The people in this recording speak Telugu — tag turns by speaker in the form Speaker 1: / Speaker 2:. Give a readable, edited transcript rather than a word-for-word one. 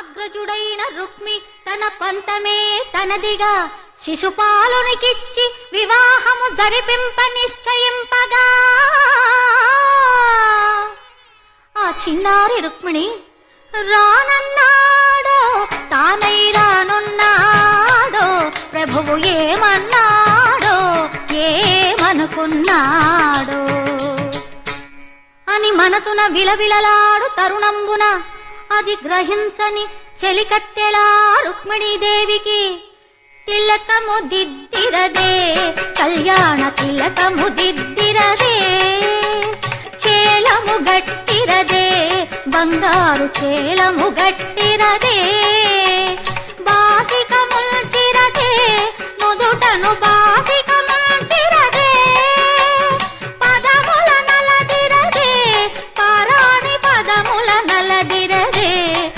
Speaker 1: అగ్రజుడైన రుక్మి తన పంతమే తనదిగా శిశుపాలునికిచ్చి వివాహము జరిపింప నిశ్చయింపగా ఆ చిన్నారి రుక్మిణి రానన్నాడో తానై రానున్నాడో ప్రభువు ఏమన్నాడో ఏమనుకున్నాడో అని మనసున విలవిలలాడు తరుణంబున అది గ్రహించని చెలికత్తెలా రుక్మిణీదేవికి తిలకము దిద్దిరదే కళ్యాణ తిలకము దిద్దిరదే చేలము గట్టిరదే బంగారు చేలము గట్టిరదే బాసిక ముల్చిరదే నుదుటను బాసి